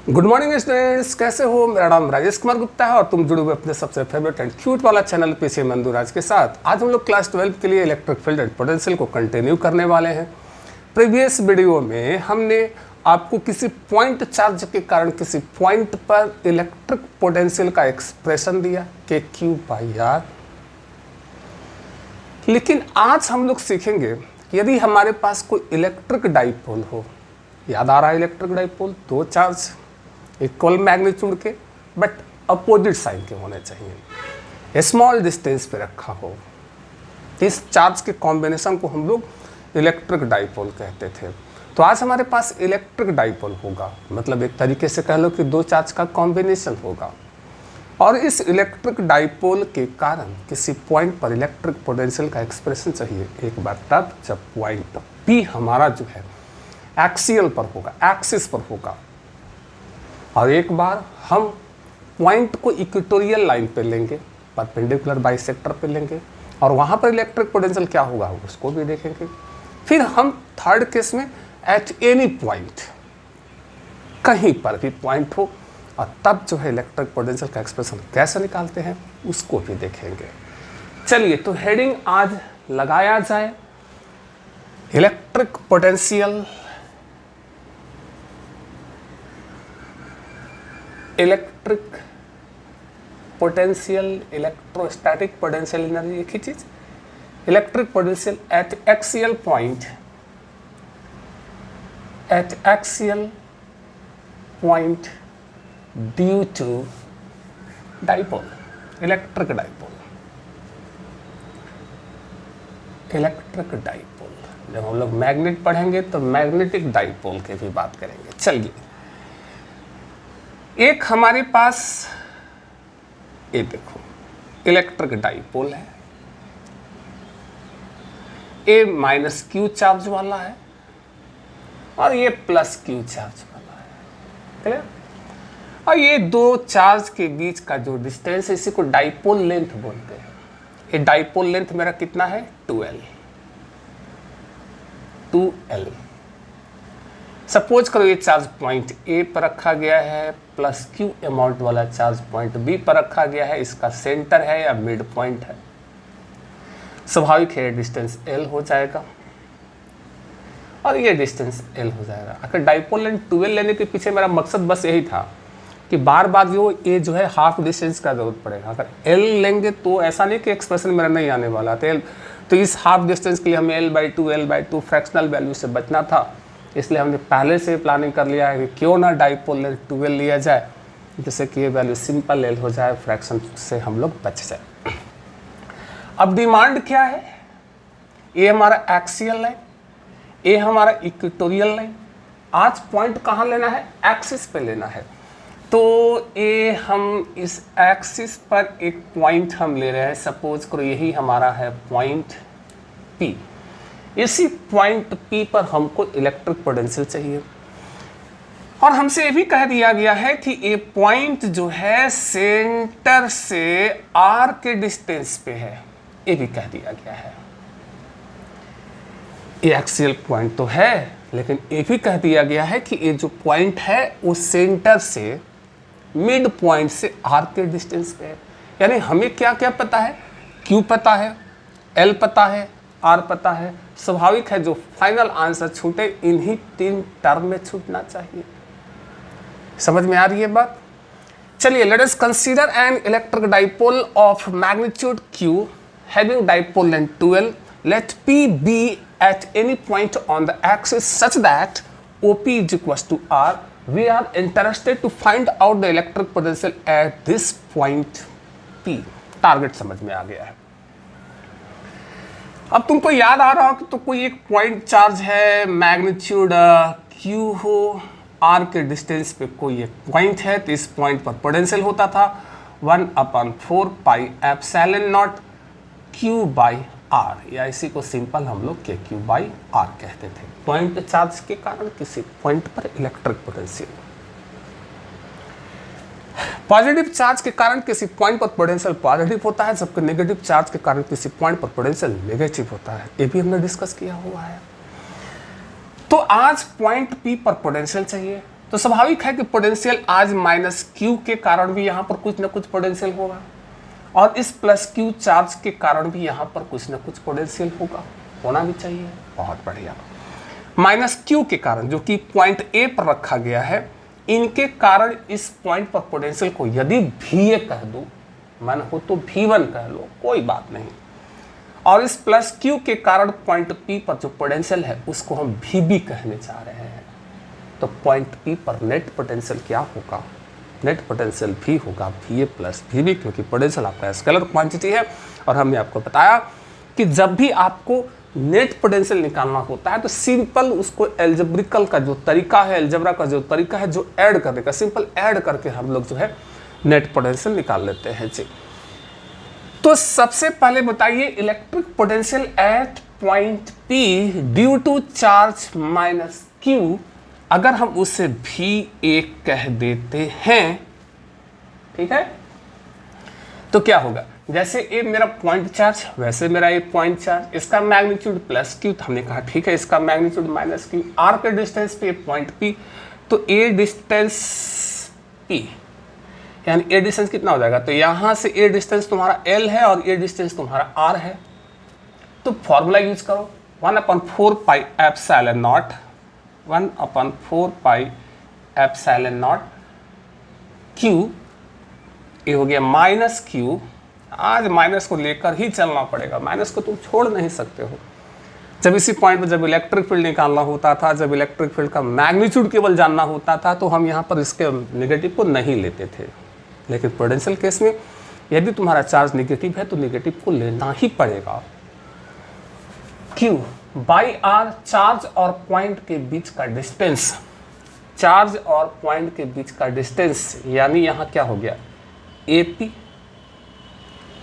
Good morning students, कैसे हो। मेरा नाम राजेश कुमार गुप्ता है और तुम जुड़े हुए अपने सबसे फेवरेट एंड क्यूट वाला चैनल पीसी मंदुराज के साथ। आज हम लोग क्लास 12 के लिए इलेक्ट्रिक फील्ड एंड पोटेंशियल को कंटिन्यू करने वाले हैं। प्रीवियस वीडियो में हमने आपको किसी पॉइंट चार्ज के कारण किसी पॉइंट पर इलेक्ट्रिक पोटेंशियल का एक्सप्रेशन दिया के क्यू बाई आर। लेकिन आज हम लोग सीखेंगे यदि हमारे पास कोई इलेक्ट्रिक डाइपोल हो, याद आ रहा है इलेक्ट्रिक डाइपोल, दो चार्ज इक्वल मैग्नीट्यूड के बट अपोजिट साइन के होने चाहिए, स्मॉल डिस्टेंस पे रखा हो। इस चार्ज के कॉम्बिनेशन को हम लोग इलेक्ट्रिक डाइपोल कहते थे। तो आज हमारे पास इलेक्ट्रिक डाइपोल होगा, मतलब एक तरीके से कह लो कि दो चार्ज का कॉम्बिनेशन होगा। और इस इलेक्ट्रिक डाइपोल के कारण किसी पॉइंट पर इलेक्ट्रिक पोटेंशियल का एक्सप्रेशन चाहिए। एक बार तब जब पॉइंट P हमारा जो है एक्सियल पर होगा, एक्सिस पर होगा, और एक बार हम पॉइंट को इक्वेटोरियल लाइन पे लेंगे, परपेंडिकुलर बाइसेक्टर पे लेंगे, और वहाँ पर इलेक्ट्रिक पोटेंशियल क्या होगा उसको भी देखेंगे। फिर हम थर्ड केस में एट एनी पॉइंट, कहीं पर भी पॉइंट हो, और तब जो है इलेक्ट्रिक पोटेंशियल का एक्सप्रेशन कैसे निकालते हैं उसको भी देखेंगे। चलिए तो हेडिंग आज लगाया जाए electric potential, electric potential, electrostatic potential energy एक ही चीज। Electric potential at axial point, at axial point due to dipole, electric dipole, electric dipole. जब हम लोग मैग्नेट पढ़ेंगे तो मैग्नेटिक डाइपोल की भी बात करेंगे। चलिए, एक हमारे पास ये देखो इलेक्ट्रिक डाइपोल है, ए माइनस क्यू चार्ज वाला है और ये प्लस क्यू चार्ज वाला है, क्लियर। और ये दो चार्ज के बीच का जो डिस्टेंस है इसी को डाइपोल लेंथ बोलते हैं। ये डाइपोल लेंथ मेरा कितना है 2L। सपोज करो ये चार्ज पॉइंट ए पर रखा गया है, प्लस क्यू अमाउंट वाला चार्ज पॉइंट बी पर रखा गया है, इसका सेंटर है या मिड पॉइंट है। स्वाभाविक है डिस्टेंस L हो जाएगा और ये डिस्टेंस L हो जाएगा। अगर डाइपोल लेंथ 2L लेने के पीछे मेरा मकसद बस यही था कि बार बार जो है हाफ डिस्टेंस का जरूरत पड़ेगा। अगर L लेंगे तो ऐसा नहीं कि एक्सप्रेशन मेरा नहीं आने वाला था, तो इस हाफ डिस्टेंस के लिए हमें L/2 फ्रैक्शनल वैल्यू से बचना था। इसलिए हमने पहले से प्लानिंग कर लिया है कि क्यों ना डाइपोल लेंथ 2L लिया जाए, जिससे कि ये वैल्यू सिंपल L हो जाए, फ्रैक्शन से हम लोग बच जाए। अब डिमांड क्या है, ये हमारा एक्सियल लाइन, ये हमारा इक्वेटोरियल लाइन। आज पॉइंट कहाँ लेना है, एक्सिस पे लेना है। तो ये हम इस एक्सिस पर एक पॉइंट हम ले रहे हैं, सपोज करो यही हमारा है पॉइंट P। इसी पॉइंट P पर हमको इलेक्ट्रिक पोटेंशियल चाहिए, और हमसे ये भी कह दिया गया है कि ये पॉइंट जो है सेंटर से R के डिस्टेंस पे है, ये भी कह दिया गया है। ये एक्सियल पॉइंट तो है, लेकिन ये भी कह दिया गया है कि ये जो पॉइंट है वो सेंटर से मिड पॉइंट से R के डिस्टेंस पे है। यानी हमें क्या क्या पता है, Q पता है, L पता है, R पता है। स्वाभाविक है जो फाइनल आंसर छूटे इन्हीं तीन टर्म में छूटना चाहिए। समझ में आ रही है बात। चलिए, let us consider N electric dipole of magnitude Q having dipole length 2L, let P be at any point on the axis such that OP is equals to R. We are interested to find out the electric potential at this point P. Target समझ में आ गया है। अब तुमको याद आ रहा हो कि तो कोई एक पॉइंट चार्ज है, मैग्नीट्यूड Q हो, R के डिस्टेंस पे कोई एक पॉइंट है, तो इस पॉइंट पर पोटेंशियल होता था 1/4 pi epsilon not Q by R, या इसी को सिंपल हम लोग KQ बाई R कहते थे। पॉइंट चार्ज के कारण किसी पॉइंट पर इलेक्ट्रिक पोटेंशियल, पॉजिटिव चार्ज के कारण किसी पॉइंट पर पोटेंशियल पॉजिटिव होता है, जबकि नेगेटिव चार्ज के कारण किसी पॉइंट पर पोटेंशियल नेगेटिव होता है। ये भी हमने डिस्कस किया हुआ है। तो आज पॉइंट P पर पोटेंशियल चाहिए, तो स्वाभाविक है कि पोटेंशियल आज माइनस क्यू के कारण भी यहाँ पर कुछ ना कुछ पोटेंशियल होगा, और इस प्लस क्यू चार्ज के कारण भी यहाँ पर कुछ ना कुछ पोटेंशियल होगा, होना भी चाहिए। बहुत बढ़िया। माइनस क्यू के कारण जो कि पॉइंट ए पर रखा गया है, इनके कारण इस पॉइंट पर पोटेंशियल को यदि भी कह दो, मन हो तो V1 कह लो, कोई बात नहीं। और इस प्लस क्यू के कारण पॉइंट पी पर जो पोटेंशियल है उसको हम VB कहने जा रहे हैं। तो पॉइंट पी पर नेट पोटेंशियल क्या होगा? नेट पोटेंशियल भी होगा VA प्लस VB, क्योंकि पोटेंशियल आपका स्केलर क्वांटिटी है। और हमने आपको बताया कि जब भी आपको नेट पोटेंशियल निकालना होता है तो सिंपल उसको एल्जेब्रिकल का जो तरीका है, एल्जेब्रा का जो तरीका है, जो ऐड करने का, सिंपल ऐड करके हम लोग जो है नेट पोटेंशियल निकाल लेते हैं जी। तो सबसे पहले बताइए electric potential at point P due to charge minus Q, अगर हम उसे VA कह देते हैं, ठीक है, तो क्या होगा? जैसे ए मेरा पॉइंट चार्ज, वैसे मेरा ये पॉइंट चार्ज, इसका मैग्नीट्यूड प्लस क्यू, तो हमने कहा ठीक है इसका मैग्नीट्यूड माइनस क्यू, आर के डिस्टेंस पे पॉइंट P, तो ए डिस्टेंस P, यानी ए डिस्टेंस कितना हो जाएगा? तो यहाँ से ए डिस्टेंस तुम्हारा L है और ए डिस्टेंस तुम्हारा R है। तो फॉर्मूला यूज करो, 1/4 pi epsilon not, 1/4 pi epsilon not Q, ये हो गया माइनस Q। आज माइनस को लेकर ही चलना पड़ेगा, माइनस को तुम छोड़ नहीं सकते हो। जब इसी पॉइंट पर जब इलेक्ट्रिक फील्ड निकालना होता था, जब इलेक्ट्रिक फील्ड का मैग्नीट्यूड केवल जानना होता था, तो हम यहाँ पर इसके नेगेटिव को नहीं लेते थे। लेकिन पोटेंशियल केस में यदि तुम्हारा चार्ज नेगेटिव है तो नेगेटिव को लेना ही पड़ेगा। Q बाई आर चार्ज और पॉइंट के बीच का डिस्टेंस, चार्ज और पॉइंट के बीच का डिस्टेंस, यानी यहाँ क्या हो गया? AP,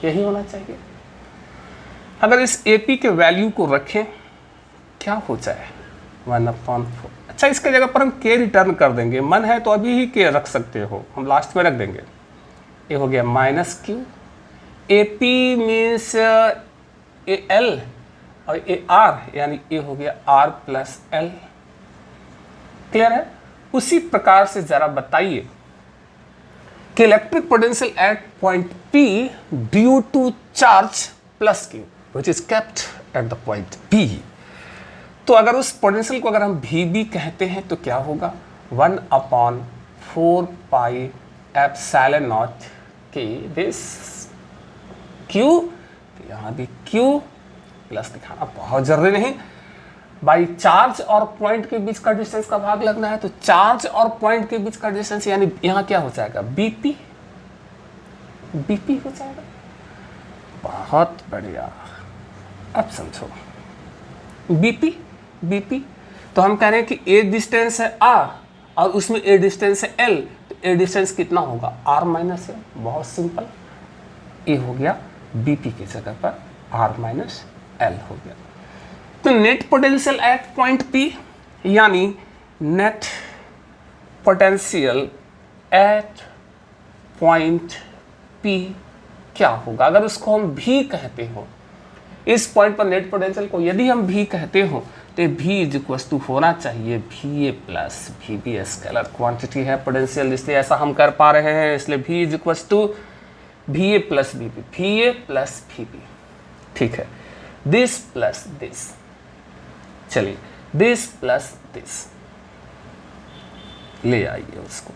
यही होना चाहिए। अगर इस AP के वैल्यू को रखें, क्या हो जाए? 1/4। अच्छा, इसके जगह पर हम K रिटर्न कर देंगे, मन है तो अभी ही K रख सकते हो, हम लास्ट में रख देंगे। ये हो गया minus Q, AP means AL और AR, यानी ये हो गया R प्लस L। क्लियर है? उसी प्रकार से जरा बताइए कि electric potential at point P due to charge plus Q which is kept at the point P। तो अगर उस पोटेंशियल को अगर हम VB कहते हैं तो क्या होगा? 1/4 pi epsilon not K this Q, तो यहाँ भी Q प्लस दिखाना बहुत जरूरी नहीं, बाई चार्ज और पॉइंट के बीच का डिस्टेंस का भाग लगना है, तो चार्ज और पॉइंट के बीच का डिस्टेंस यानी यहाँ क्या हो जाएगा? BP, BP हो जाएगा। बहुत बढ़िया, अब समझो BP, तो हम कह रहे हैं कि ए डिस्टेंस है R और उसमें ए डिस्टेंस है L, तो ए डिस्टेंस कितना होगा? R माइनस है। बहुत सिंपल, ए हो गया BP की जगह पर R माइनस L हो गया। तो net potential at point P, यानी net potential at point P क्या होगा? अगर उसको हम V कहते हो, इस पॉइंट पर नेट पोटेंशियल को यदि हम V कहते हो तो V इज इक्वल टू होना चाहिए VA plus VB, scalar quantity है पोटेंशियल, इसलिए ऐसा हम कर पा रहे हैं, इसलिए V is equal to VA plus VB, VA plus VB। ठीक है, दिस प्लस दिस, चलिए दिस प्लस दिस ले आइए उसको।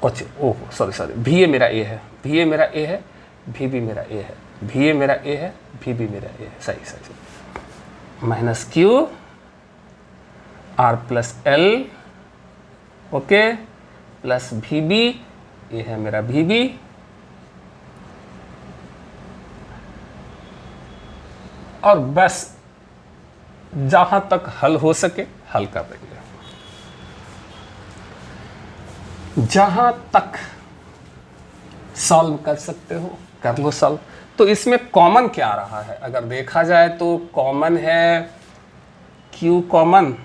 अच्छा, ओह सॉरी, VA मेरा A है, VA मेरा A है, VB मेरा A है, VA मेरा A है, VB मेरा A है, सही। Minus Q R plus L, okay, plus VB, ये है मेरा VB, और बस जहां तक हल हो सके हल कर देंगे, जहां तक सॉल्व कर सकते हो कर लो सॉल्व। तो इसमें कॉमन क्या आ रहा है? अगर देखा जाए तो कॉमन है Q कॉमन,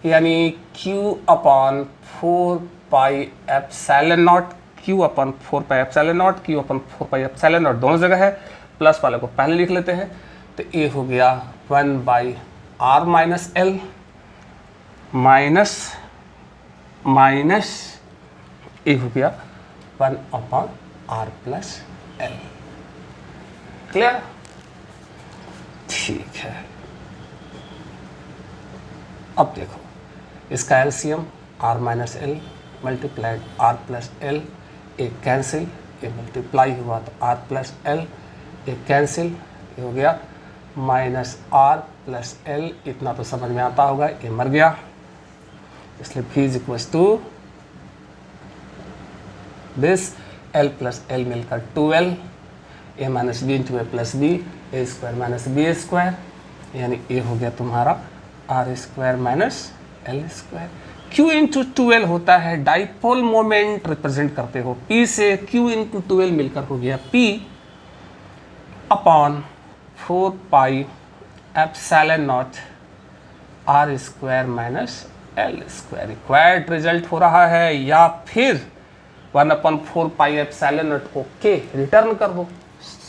यानी Q/4 pi epsilon not, Q/4 pi epsilon not, Q/4 pi epsilon not दोनों जगह है, प्लस वाले को पहले लिख लेते हैं, तो ये हो गया 1/4 आर माइनस एल माइनस ए हो गया 1/r प्लस एल। क्लियर? ठीक है, अब देखो इसका LCM r minus L multiplied r plus L, एक कैंसिल, ये मल्टीप्लाई हुआ तो r प्लस एल, एक कैंसिल, ये हो गया माइनस r प्लस एल। इतना तो समझ में आता होगा, ये मर गया, इसलिए v is equals to this l plus l मिलकर 2l, a minus B into A plus B, A square minus B square, यानी ए हो गया तुम्हारा r square minus l square. Q into 2l होता है डाइपोल मोमेंट, रिप्रेजेंट करते हो P से, Q इंटू 2l मिलकर हो गया P upon 4 pi epsilon nought r square minus l square. Required result हो रहा है, या फिर 1/4 पाई एप्सिलॉन नॉट को K रिटर्न कर दो,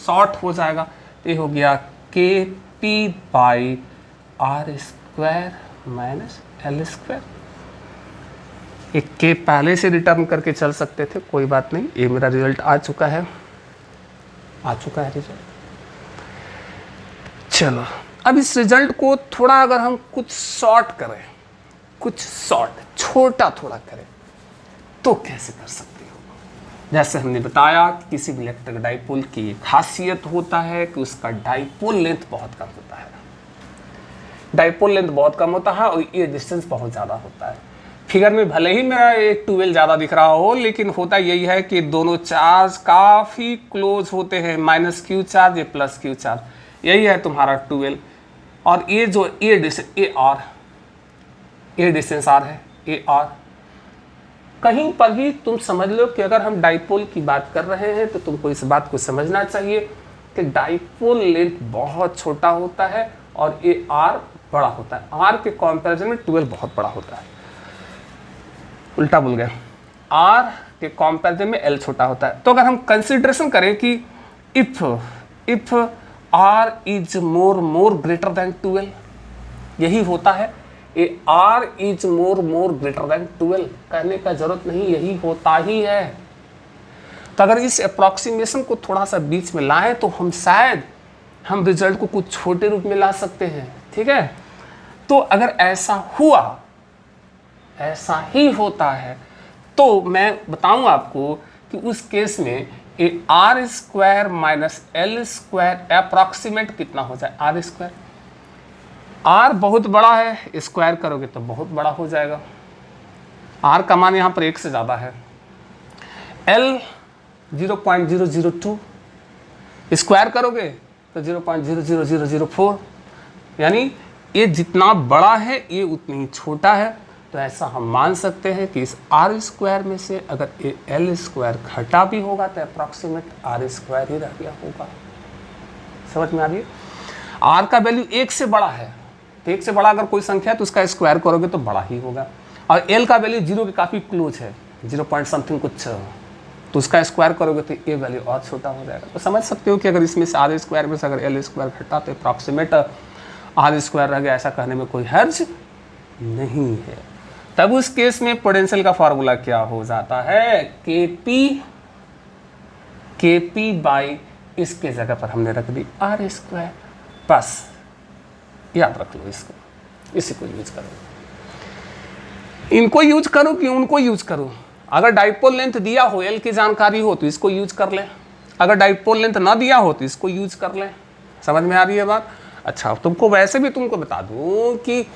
शॉर्ट हो जाएगा, ये हो गया K P by are square minus l square. एक के पहले से रिटर्न करके चल सकते थे, कोई बात नहीं, ये मेरा रिजल्ट आ चुका है रिजल्ट। चलो अब इस रिजल्ट को थोड़ा अगर हम कुछ शॉर्ट करें, कुछ शॉर्ट छोटा थोड़ा करें, तो कैसे कर सकते हो? जैसे हमने बताया किसी भी इलेक्ट्रिक डाइपोल की एक खासियत होता है कि उसका डाइपोल लेंथ बहुत कम होता है, डाइपोल लेंथ बहुत कम होता है और ये डिस्टेंस बहुत ज़्यादा होता है। फिगर में भले ही मेरा एक 2l ज़्यादा दिख रहा हो, लेकिन होता यही है कि दोनों चार्ज काफ़ी क्लोज होते हैं, माइनस क्यू चार्ज ये प्लस क्यू चार्ज, यही है तुम्हारा 2l। और ये जो ये डिस्टेंस आर है, ए आर, कहीं पर भी तुम समझ लो कि अगर हम डाइपोल की बात कर रहे हैं तो तुमको इस बात को समझना चाहिए कि डाइपोल लेंथ बहुत छोटा होता है और ए आर बड़ा होता है। आर के कंपैरिजन में 2l बहुत बड़ा होता है, उल्टा बोल गए, आर के कंपैरिजन में एल छोटा होता है। तो अगर हम कंसिडरेशन करें कि if r is more greater than 2l, यही होता है, a r is more greater than 2l, कहने का जरूरत नहीं, यही होता ही है। तो अगर इस अप्रॉक्सीमेशन को थोड़ा सा बीच में लाएं तो हम शायद हम रिजल्ट को कुछ छोटे रूप में ला सकते हैं, ठीक है। तो अगर ऐसा हुआ, ऐसा ही होता है, तो मैं बताऊं आपको कि उस केस में A R square minus l square approximate कितना हो जाए, आर स्क्वायर। आर बहुत बड़ा है, स्क्वायर करोगे तो बहुत बड़ा हो जाएगा, आर का मान यहाँ पर 1 से ज़्यादा है। एल 0.0002, स्क्वायर करोगे तो 0.00004, यानी ये जितना बड़ा है ये उतनी ही छोटा है। तो ऐसा हम मान सकते हैं कि इस आर स्क्वायर में से अगर ये एल स्क्वायर घटा भी होगा तो अप्रॉक्सीमेट आर स्क्वायर ही रह गया होगा। समझ में आ रही है? आर का वैल्यू 1 से बड़ा है, तो 1 से बड़ा अगर कोई संख्या है तो उसका स्क्वायर करोगे तो बड़ा ही होगा, और एल का वैल्यू 0 के काफ़ी क्लोज है, 0 पॉइंट समथिंग कुछ, तो उसका स्क्वायर करोगे तो ये वैल्यू और छोटा हो जाएगा। तो समझ सकते हो कि अगर इसमें से आर स्क्वायर में से अगर एल स्क्वायर घटा तो अप्रॉक्सीमेट आर स्क्वायर रह गया, ऐसा कहने में कोई हर्ज नहीं है। तब उस केस में पोटेंशियल का फार्मूला क्या हो जाता है, केपी बाई इसके जगह पर हमने रख दी आर स्क्वायर। बस याद रख लो इसको, इसी को यूज करो, इनको यूज करो कि उनको यूज करो। अगर डाइपोल लेंथ दिया हो, एल की जानकारी हो तो इसको यूज कर ले, अगर डाइपोल लेंथ ना दिया हो तो इसको यूज कर ले। समझ में आ रही है बात? अच्छा, तुमको वैसे भी तुमको बता दूं कि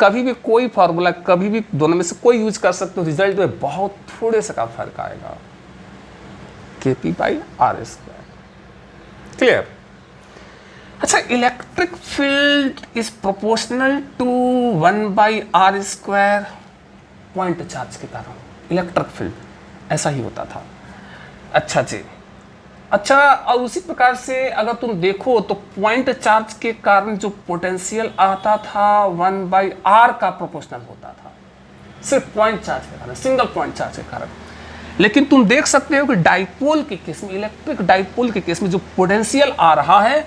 कभी भी कोई फार्मूला, कभी भी दोनों में से कोई यूज कर सकते हो, रिजल्ट में बहुत थोड़े से का फर्क आएगा, KP by are square. Clear? अच्छा, electric field is proportional to 1/r square, point charge के कारण इलेक्ट्रिक फील्ड ऐसा ही होता था। अच्छा जी, अच्छा, और उसी प्रकार से अगर तुम देखो तो पॉइंट चार्ज के कारण जो पोटेंशियल आता था 1/r का प्रोपोर्शनल होता था, सिर्फ पॉइंट चार्ज के कारण, सिंगल पॉइंट चार्ज के कारण। लेकिन तुम देख सकते हो कि डाइपोल के केस में, इलेक्ट्रिक डाइपोल के केस में जो पोटेंशियल आ रहा है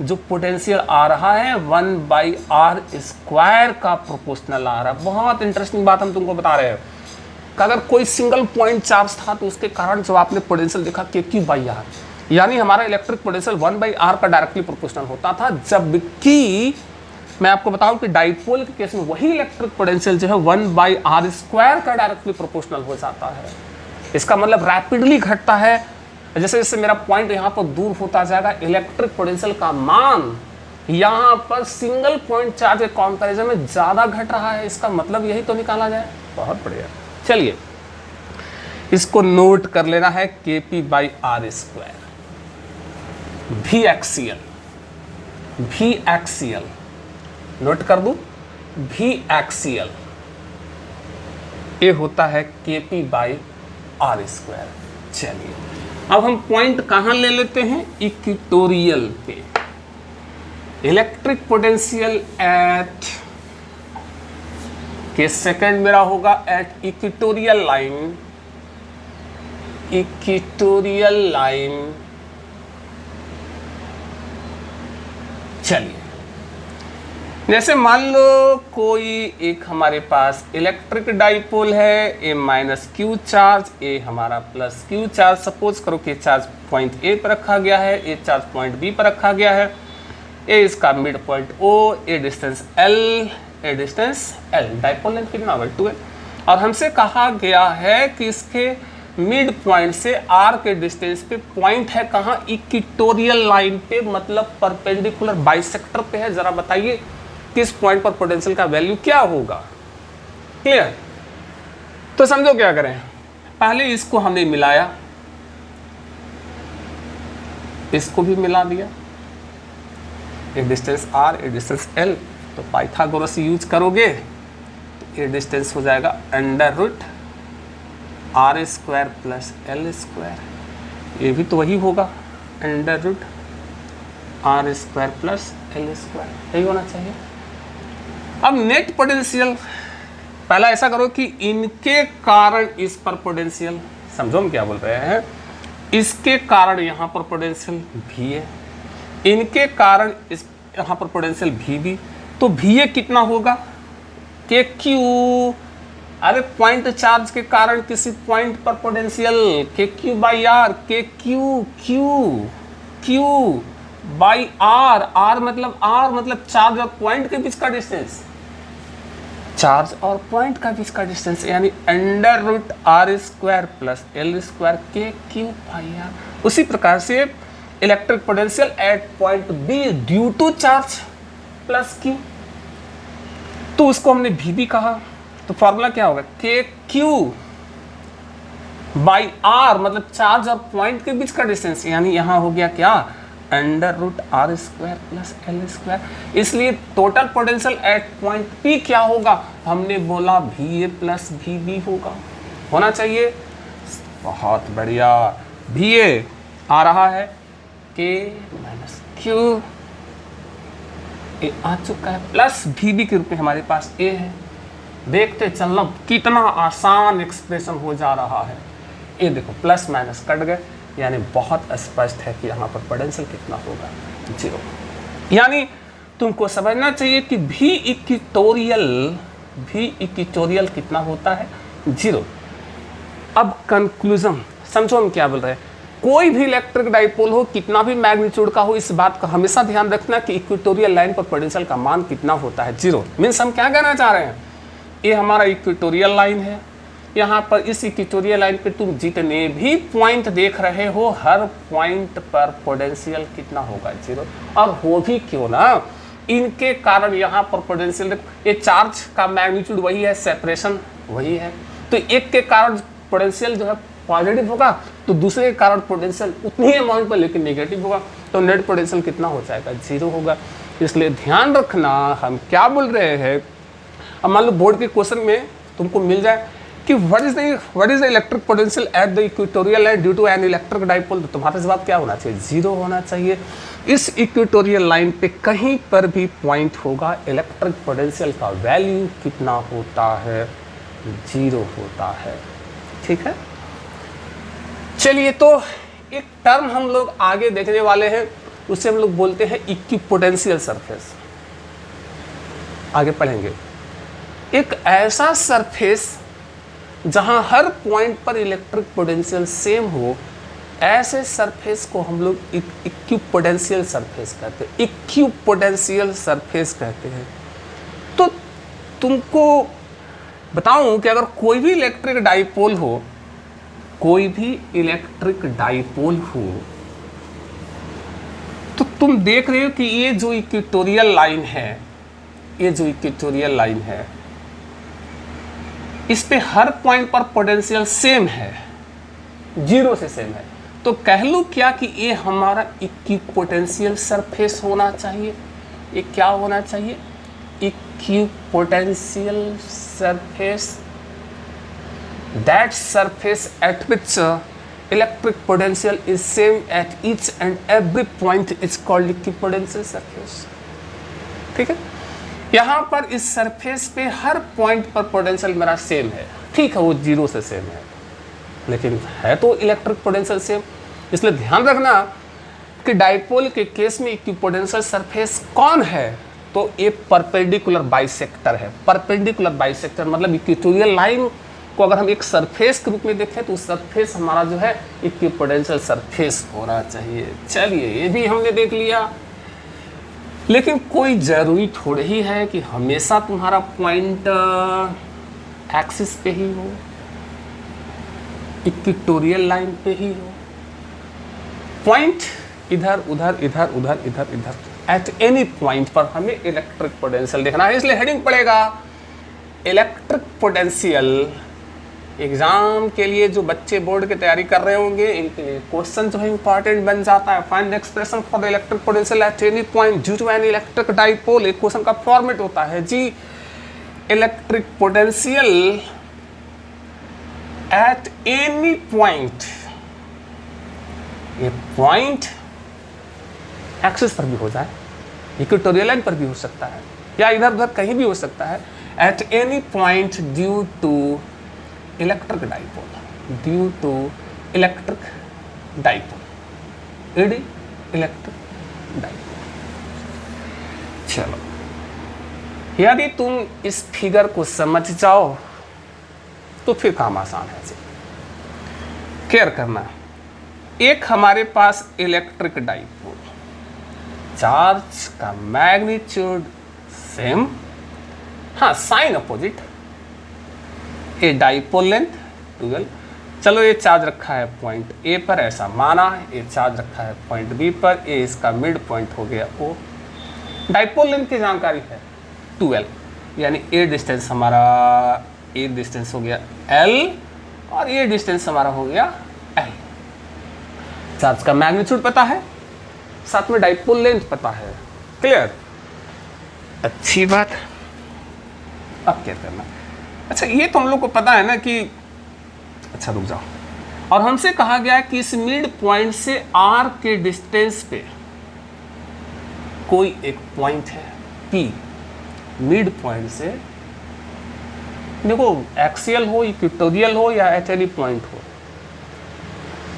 जो पोटेंशियल आ रहा है 1/r² का प्रोपोर्शनल आ रहा है। बहुत इंटरेस्टिंग बात हम तुमको बता रहे हैं कि अगर कोई सिंगल पॉइंट चार्ज था तो उसके कारण जब आपने पोटेंशियल देखा KQ/r, यानी हमारा इलेक्ट्रिक पोटेंशियल 1/r का डायरेक्टली प्रोपोर्शनल होता था, जबकि मैं आपको बताऊं कि डाइपोल के केस में वही इलेक्ट्रिक पोटेंशियल जो है 1/r² का डायरेक्टली प्रोपोर्शनल हो जाता है। इसका मतलब रैपिडली घटता है, जैसे जैसे मेरा पॉइंट यहाँ पर दूर होता जाएगा, इलेक्ट्रिक पोटेंशियल का मान यहाँ पर सिंगल पॉइंट चार्ज के कंपैरिजन में ज्यादा घट रहा है। इसका मतलब यही तो निकाला जाए। बहुत बढ़िया, चलिए इसको नोट कर लेना है, KP/r²। V एक्सियल नोट कर दूं, V एक्सियल ये होता है KP/r²। चलिए अब हम पॉइंट कहां ले लेते हैं, इक्वेटोरियल पे। इलेक्ट्रिक पोटेंशियल एट के सेकंड मेरा होगा एट इक्वेटोरियल लाइन। चलिए जैसे मान लो कोई एक हमारे पास इलेक्ट्रिक डाइपोल है, A-Q चार्ज, A हमारा +Q चार्ज। सपोज करो कि चार्ज पॉइंट A पर रखा गया है, A चार्ज पॉइंट B पर रखा गया है, A इसका mid point O, A distance L, dipole length कितना होगा 2 है। और हमसे कहा गया है कि इसके मिड पॉइंट से R के डिस्टेंस पे पॉइंट है कहाँ, इक्वेटोरियल लाइन पे, मतलब परपेंडिकुलर बाइसेक्टर पे है। जरा बताइए किस पॉइंट पर पोटेंशियल का वैल्यू क्या होगा। क्लियर? तो समझो क्या करें, पहले इसको हमने मिलाया, इसको भी मिला दिया, ये डिस्टेंस R, ये डिस्टेंस L, तो पाइथागोरस यूज करोगे तो ये डिस्टेंस हो जाएगा √r² + L²। ये भी तो वही होगा, √r² + L², यही होना चाहिए। अब नेट पोटेंशियल, पहला ऐसा करो कि इनके कारण इस पर पोटेंशियल, समझो हम क्या बोल रहे हैं, इसके कारण यहाँ पर पोटेंशियल VA, इनके कारण इस यहाँ पर पोटेंशियल VB, तो VA कितना होगा, KQ। अरे पॉइंट चार्ज के कारण किसी पॉइंट पर पोटेंशियल KQ/r, Q/r, R मतलब चार्ज और पॉइंट के बीच का डिस्टेंस, चार्ज और पॉइंट का बीच का डिस्टेंस, यानी √r² + L² KQ/r। उसी प्रकार से electric potential at point B due to charge +Q, तो उसको हमने VB कहा। तो फॉर्मूला क्या होगा, KQ/r मतलब चार्ज और पॉइंट के बीच का डिस्टेंस, यानी यहां हो गया क्या, √r² + L²। इसलिए total potential at point P क्या होगा, हमने बोला VA + VB होना चाहिए। बहुत बढ़िया, VA आ रहा है K-Q, A आ चुका है, प्लस VB के रूप में हमारे पास A है। देखते चलना कितना आसान एक्सप्रेशन हो जा रहा है। ये देखो प्लस माइनस कट गए, यानी बहुत स्पष्ट है कि यहाँ पर पोटेंशियल कितना होगा, 0। यानी तुमको समझना चाहिए कि V इक्वेटोरियल कितना होता है, 0। अब कंक्लूजन समझो हम क्या बोल रहे हैं। कोई भी इलेक्ट्रिक डाइपोल हो, कितना भी मैग्नीट्यूड का हो, इस बात का हमेशा ध्यान रखना कि इक्वेटोरियल लाइन पर पोटेंशियल का मान कितना होता है, 0। मीन्स हम क्या कहना चाह रहे हैं, ये हमारा इक्वेटोरियल लाइन है, यहाँ पर इस इक्वेटोरियल लाइन पे तुम जितने भी पॉइंट देख रहे हो, हर पॉइंट पर पोटेंशियल कितना होगा, 0। और हो भी क्यों ना, इनके कारण यहाँ पर पोटेंशियल, ये चार्ज का मैग्नीट्यूड वही है, सेपरेशन वही है, तो एक के कारण पोटेंशियल जो है पॉजिटिव होगा, तो दूसरे के कारण पोटेंशियल उतनी ही अमाउंट पर लेकिन नेगेटिव होगा, तो नेट पोटेंशियल कितना हो जाएगा, 0 होगा। इसलिए ध्यान रखना हम क्या बोल रहे हैं। अब मान लो बोर्ड के क्वेश्चन में तुमको मिल जाए कि what is the electric potential at the equatorial line due to an electric dipole, तो तुम्हारा जवाब क्या होना चाहिए, 0 होना चाहिए। इस इक्वेटोरियल लाइन पे कहीं पर भी पॉइंट होगा, इलेक्ट्रिक पोटेंशियल का वैल्यू कितना होता है, 0 होता है। ठीक है, चलिए तो एक टर्म हम लोग आगे देखने वाले हैं उसे हम लोग बोलते हैं इक्विपोटेंशियल सरफेस। आगे पढ़ेंगे। एक ऐसा सरफेस जहां हर पॉइंट पर इलेक्ट्रिक पोटेंशियल सेम हो, ऐसे सरफेस को हम लोग इक्विपोटेंशियल सरफेस कहते हैं। इक्विपोटेंशियल सरफेस कहते हैं। तो तुमको बताऊं कि अगर कोई भी इलेक्ट्रिक डाइपोल हो, कोई भी इलेक्ट्रिक डाइपोल हो, तो तुम देख रहे हो कि ये जो इक्वेटोरियल लाइन है, ये जो इक्वेटोरियल लाइन है, इस पे हर पॉइंट पर पोटेंशियल सेम है, जीरो से सेम है। तो कह लूं क्या कि ये हमारा इक्विपोटेंशियल सरफेस होना चाहिए। ये क्या होना चाहिए? Equipotential surface. That surface at which electric potential is same at each and every point is called equipotential surface. ठीक है, यहाँ पर इस सरफेस पे हर पॉइंट पर पोटेंशियल मेरा सेम है। ठीक है, वो जीरो से सेम है, लेकिन है तो इलेक्ट्रिक पोटेंशियल सेम। इसलिए ध्यान रखना कि डाइपोल के केस में इक्विपोटेंशियल सरफेस कौन है, तो ये परपेंडिकुलर बाइसेक्टर है। परपेंडिकुलर बाइसेक्टर मतलब इक्वेटोरियल लाइन को अगर हम एक सरफेस के रूप में देखें तो सरफेस हमारा जो है इक्विपोटेंशियल सरफेस होना चाहिए। चलिए, ये भी हमने देख लिया। लेकिन कोई ज़रूरी थोड़े ही है कि हमेशा तुम्हारा पॉइंट एक्सिस पे ही हो, इक्वेटोरियल लाइन पे ही हो। पॉइंट इधर उधर इधर उधर इधर इधर, एट एनी पॉइंट पर हमें इलेक्ट्रिक पोटेंशियल देखना है। इसलिए हेडिंग पड़ेगा इलेक्ट्रिक पोटेंशियल। एग्जाम के लिए जो बच्चे बोर्ड की तैयारी कर रहे होंगे, इनके लिए क्वेश्चन जो है इंपॉर्टेंट बन जाता है। Find expression for the electric potential at any point due to an electric dipole. एक क्वेश्चन का फॉर्मेट होता है जी, electric potential at any point. ये पॉइंट एक्सिस पर भी हो जाए, इक्वेटोरियल लाइन पर भी हो सकता है, या इधर उधर कहीं भी हो सकता है। At any point due to electric dipole, due to electric dipole, एडी इलेक्ट्रिक डाइपोल। चलो, यदि तुम इस फिगर को समझ जाओ तो फिर काम आसान है। केयर करना, एक हमारे पास इलेक्ट्रिक डाइपोल, चार्ज का मैग्नीट्यूड सेम, हाँ sign opposite, a dipole length 12। चलो, ये चार्ज रखा है पॉइंट ए पर, ऐसा माना। ये चार्ज रखा है पॉइंट बी पर, ए इसका मिड पॉइंट हो गया ओ। डाइपोल लेंथ की जानकारी है 12, यानी ए डिस्टेंस हमारा, ए डिस्टेंस हो गया एल और ये डिस्टेंस हमारा हो गया एल। चार्ज का मैग्नीट्यूड पता है, साथ में डाइपोल लेंथ पता है। क्लियर? अच्छी बात। अब क्या करना? अच्छा, ये तो हम लोग को पता है ना कि, अच्छा रुक जाओ, और हमसे कहा गया है कि इस मिड पॉइंट से आर के डिस्टेंस पे कोई एक पॉइंट है पी। मिड पॉइंट से देखो, एक्सियल हो, इक्वेटोरियल हो या एट एनी पॉइंट हो,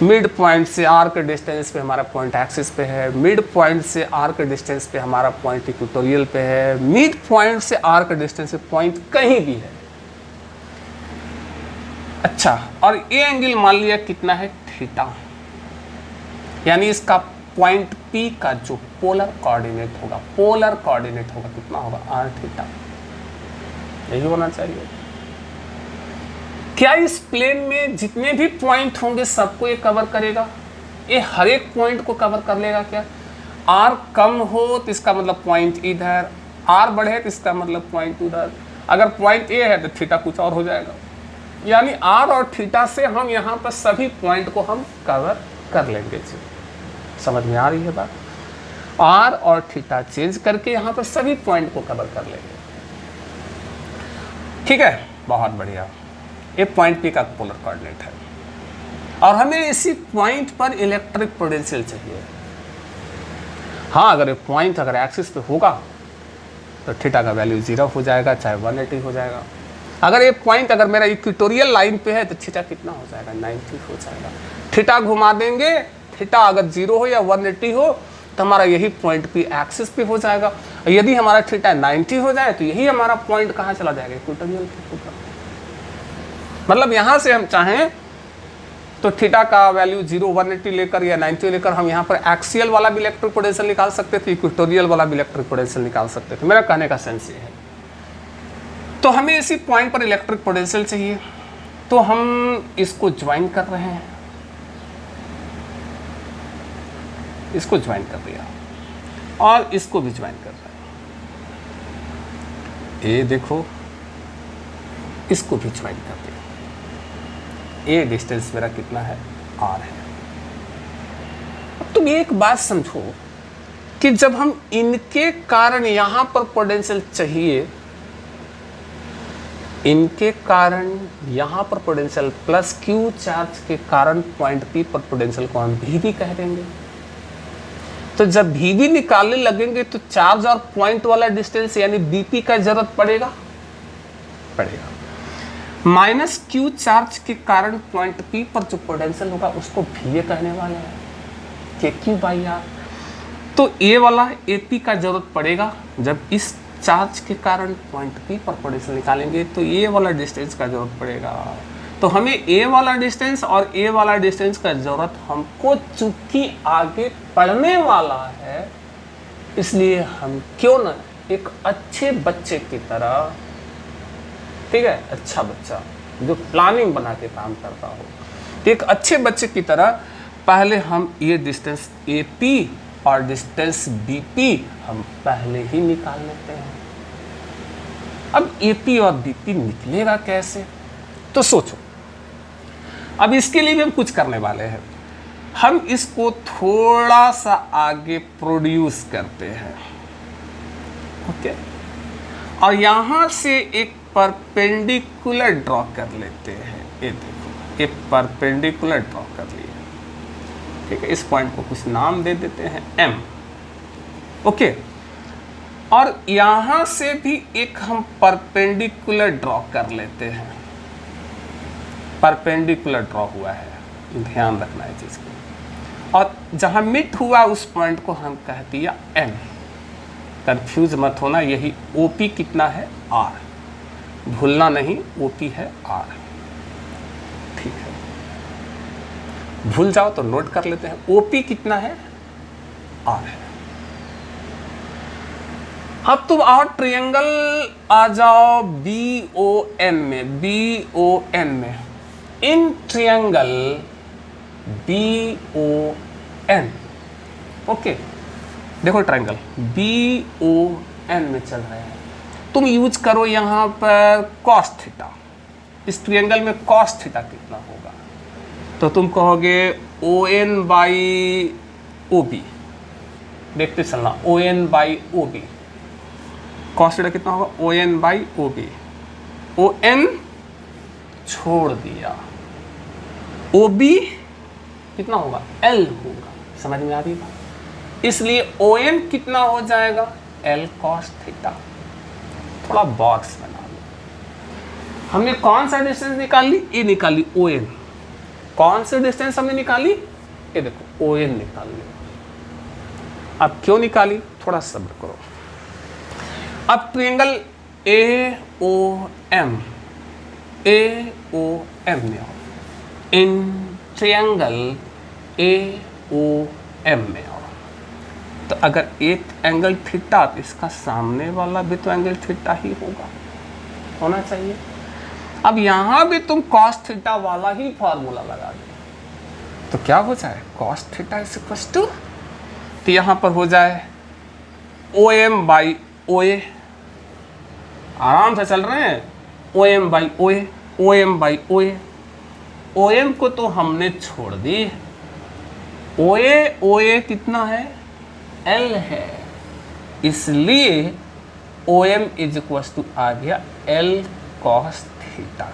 मिड पॉइंट से आर के डिस्टेंस पे हमारा पॉइंट एक्सिस पे है, मिड पॉइंट से आर के डिस्टेंस पे हमारा पॉइंट इक्वेटोरियल पे है, मिड पॉइंट से आर के डिस्टेंस पे पॉइंट कहीं भी है। अच्छा, और ये एंगल मान लिया कितना है, थीटा, यानी इसका पॉइंट पी का जो पोलर कोऑर्डिनेट होगा, पोलर कोऑर्डिनेट होगा कितना होगा, आर थीटा। यही होना चाहिए। क्या इस प्लेन में जितने भी पॉइंट होंगे सबको ये कवर करेगा? ये हर एक पॉइंट को कवर कर लेगा क्या? आर कम हो तो इसका मतलब पॉइंट इधर, आर बढ़े तो इसका मतलब पॉइंट उधर। अगर पॉइंट ए है तो थीटा कुछ और हो जाएगा। यानी आर और थीटा से हम यहाँ पर सभी पॉइंट को हम कवर कर लेंगे। समझ में आ रही है बात? आर और थीटा चेंज करके यहाँ पर सभी पॉइंट को कवर कर लेंगे। ठीक है, बहुत बढ़िया। ये पॉइंट पी का पोलर कोऑर्डिनेट है और हमें इसी पॉइंट पर इलेक्ट्रिक पोटेंशियल चाहिए। हाँ, अगर ये पॉइंट अगर एक्सिस पे होगा तो थीटा का वैल्यू 0 हो जाएगा, चाहे 180 हो जाएगा। अगर ये पॉइंट अगर मेरा इक्वेटोरियल लाइन पे है तो थीटा कितना हो जाएगा, 90 हो जाएगा। थीटा घुमा देंगे, थीटा अगर 0 हो या 180 हो तो हमारा यही पॉइंट पी एक्सिस पे हो जाएगा। और यदि हमारा थीटा 90 हो जाए तो यही हमारा पॉइंट कहाँ चला जाएगा, इक्वेटोरियल के ऊपर। मतलब यहाँ से हम चाहें तो थीटा का वैल्यू 0, 180 लेकर या 90 लेकर हम यहाँ पर एक्सियल वाला भी इलेक्ट्रिक पोटेंशियल निकाल सकते थे, इक्वेटोरियल वाला भी इलेक्ट्रिक पोटेंशियल निकाल सकते थे। मेरा कहने का सेंस ये है। तो हमें इसी पॉइंट पर इलेक्ट्रिक पोटेंशियल चाहिए, तो हम इसको ज्वाइन कर रहे हैं, इसको ज्वाइन कर दिया और इसको भी ज्वाइन कर रहे हैं। ये देखो, इसको भी ज्वाइन कर दिया। ये डिस्टेंस मेरा कितना है, r है। अब तुम एक बात समझो कि जब हम इनके कारण यहां पर पोटेंशियल चाहिए, इनके कारण यहां पर पोटेंशियल प्लस क्यू चार्ज के कारण पॉइंट पी पर पोटेंशियल को हम भी कह देंगे। तो जब भी निकालने लगेंगे तो चार्ज और पॉइंट वाला डिस्टेंस यानी बीपी का जरूरत पड़ेगा। माइनस क्यू चार्ज के कारण पॉइंट पी पर जो पोटेंशियल होगा उसको भी कहने वाले हैं के क्यू बाई आर। तो ए वाला एपी का जरूरत पड़ेगा जब इस चार्ज के कारण पॉइंट पी पर पोटेंशियल निकालेंगे, तो ए वाला डिस्टेंस का जरूरत पड़ेगा। तो हमें ए वाला डिस्टेंस और ए वाला डिस्टेंस का जरूरत हमको, चूंकि आगे पढ़ने वाला है, इसलिए हम क्यों ना एक अच्छे बच्चे की तरह, ठीक है, अच्छा बच्चा जो प्लानिंग बना के काम करता हो, तो एक अच्छे बच्चे की तरह पहले हम ये डिस्टेंस ए पी और डिस्टेंस बी पी हम पहले ही निकाल लेते हैं। अब ए पी और बी पी निकलेगा कैसे, तो सोचो। अब इसके लिए भी हम कुछ करने वाले हैं। हम इसको थोड़ा सा आगे प्रोड्यूस करते हैं, ओके, और यहां से एक परपेंडिकुलर ड्रॉ कर लेते हैं। ये देखो, एक परपेंडिकुलर ड्रॉ कर लिया, ठीक है। इस पॉइंट को कुछ नाम दे देते हैं M, ओके। और यहां से भी एक हम परपेंडिकुलर ड्रॉ कर लेते हैं। परपेंडिकुलर ड्रॉ हुआ है, ध्यान रखना है चीज को। और जहां मिट हुआ उस पॉइंट को हम कह दिया M। कंफ्यूज मत होना, यही OP कितना है, R, भूलना नहीं, OP है R, ठीक है। भूल जाओ तो नोट कर लेते हैं, OP कितना है, R है। अब तुम और ट्रायंगल आ जाओ BON में, BON में। इन ट्रायंगल BON, ओके, देखो ट्रायंगल BON में चल रहे हैं, तुम यूज करो यहां पर cos थीटा। इस ट्रायंगल में cos थीटा कितना होगा, तो तुम कहोगे ON बाई OB। देखते चलना, ON by OB, cos theta कितना होगा, ON बाई OB। ON छोड़ दिया, OB कितना होगा, L होगा। समझ में आ रही बात? इसलिए ON कितना हो जाएगा, L cos थीटा। थोड़ा बॉक्स बना लो। हमने कौन सा डिस्टेंस निकाल ली, ये निकाल ली ON। कौन सी डिस्टेंस हमने निकाली, ये देखो ON निकाल ली। अब क्यों निकाली, थोड़ा सब्र करो। अब ट्रायंगल AOM में आओ, इन ट्रायंगल AOM में आओ। तो अगर एक एंगल थीटा, तो इसका सामने वाला भी तो एंगल थीटा ही होना चाहिए। अब यहां भी तुम cos थीटा वाला ही फॉर्मूला लगा दो, तो क्या हो जाए, cos theta is equal to, तो यहां पर हो जाए OM बाई OA। आराम से चल रहे हैं, OM by OA, OM by OA। OM को तो हमने छोड़ दी, OA कितना है, L है, इसलिए OM इज इक्वल टू आ गया L cos थीटा।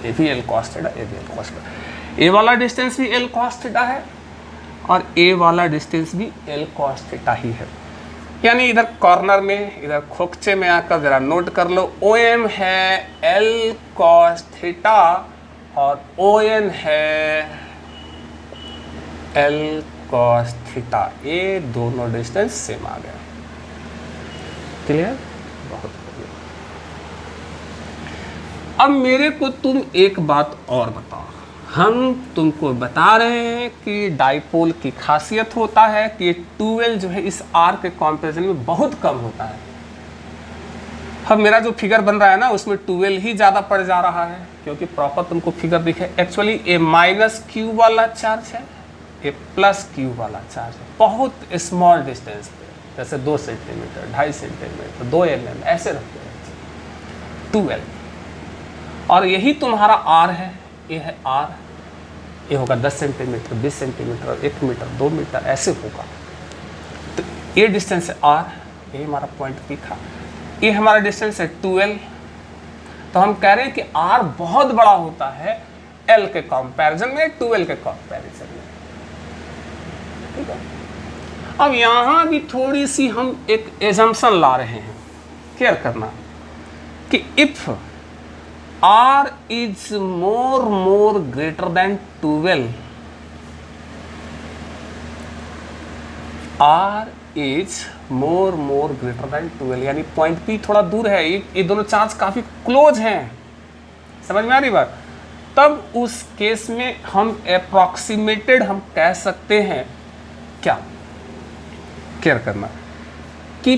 ये भी L cos थीटा, ये भी L cos थीटा। ए वाला डिस्टेंस भी L cos थीटा है और ए वाला डिस्टेंस भी L cos थीटा ही है। यानी इधर कॉर्नर में, इधर खोखचे में आकर जरा नोट कर लो, OM है L cos थीटा और ON है L cos थीटा, ये दोनों डिस्टेंस सेम आ गया। क्लियर? बहुत बढ़िया। अब मेरे को तुम एक बात और बताओ। हम तुमको बता रहे हैं कि डाइपोल की खासियत होता है कि 12 जो है इस आर के कंपैरिजन में बहुत कम होता है। अब मेरा जो फिगर बन रहा है ना उसमें 12 ही ज़्यादा पड़ जा रहा है, क्योंकि प्रॉपर तुमको फिगर दिखे। एक्चुअली ए माइनस क्यू वाला चार्ज है, ए प्लस क्यू वाला चार्ज है, बहुत स्मॉल डिस्टेंस पे, जैसे 2 सेंटीमीटर, 2.5 सेंटीमीटर, 2 mm ऐसे रखते हैं 12। और यही तुम्हारा आर है, ये है आर, ये होगा 10 सेंटीमीटर, 20 सेंटीमीटर, 1 मीटर, 2 मीटर ऐसे होगा। तो ये डिस्टेंस है आर, ये हमारा पॉइंट पी था, ये हमारा डिस्टेंस है 12। तो हम कह रहे हैं कि आर बहुत बड़ा होता है एल के कंपैरिजन में, 12 के कंपैरिजन में। ठीक है। अब यहाँ भी थोड़ी सी हम एक एजम्पशन ला रहे हैं, केयर करना, कि if R is more greater than 12, R is more greater than 12, यानी पॉइंट P थोड़ा दूर है, ये दोनों चार्ज काफी क्लोज हैं। समझ में आ रही बात? तब उस केस में हम अप्रॉक्सीमेटेड हम कह सकते हैं क्या, केयर करना, कि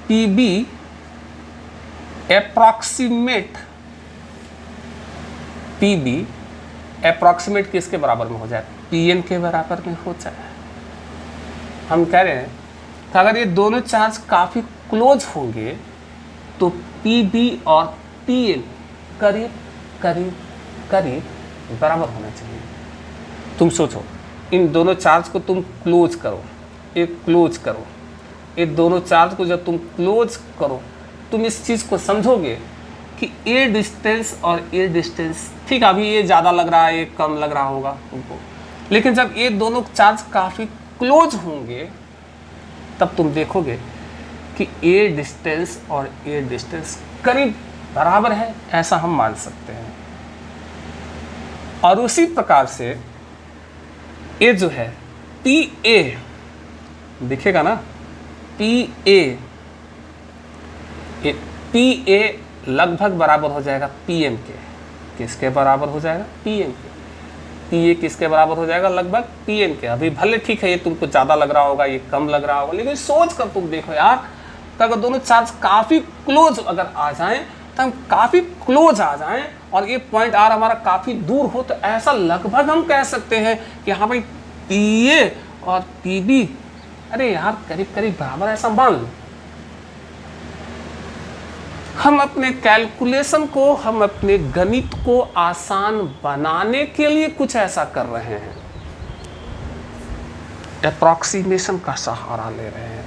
PB अप्रॉक्सीमेट, PB अप्रॉक्सीमेट किसके बराबर में हो जाए? PN के बराबर में हो जाए। हम कह रहे हैं कि अगर ये दोनों चार्ज काफी क्लोज होंगे तो PB और PN करीब करीब करीब बराबर होना चाहिए। तुम सोचो, इन दोनों चार्ज को तुम क्लोज करो, ये क्लोज करो, ये दोनों चार्ज को जब तुम क्लोज करो तुम इस चीज़ को समझोगे कि ये डिस्टेंस और ये डिस्टेंस, ठीक है अभी ये ज़्यादा लग रहा है, ये कम लग रहा होगा तुमको, लेकिन जब ये दोनों चार्ज काफ़ी क्लोज होंगे तब तुम देखोगे कि ये डिस्टेंस और ये डिस्टेंस करीब बराबर है, ऐसा हम मान सकते हैं। और उसी प्रकार से ये जो है PA दिखेगा ना, PA लगभग बराबर हो जाएगा PM के। किसके बराबर हो जाएगा? PM के। PA किसके बराबर हो जाएगा? लगभग PM के। अभी भले ठीक है ये तुमको ज़्यादा लग रहा होगा, ये कम लग रहा होगा, लेकिन सोच कर तुम देखो यार, तो अगर दोनों चार्ज काफ़ी क्लोज अगर आ जाएं, तो हम काफ़ी क्लोज आ जाएं और ये पॉइंट आर हमारा काफ़ी दूर हो, तो ऐसा लगभग हम कह सकते हैं कि हाँ भाई PA और PB अरे यार करीब करीब बराबर, ऐसा मान लो। हम अपने कैलकुलेशन को, हम अपने गणित को आसान बनाने के लिए कुछ ऐसा कर रहे हैं, अप्रॉक्सीमेशन का सहारा ले रहे हैं।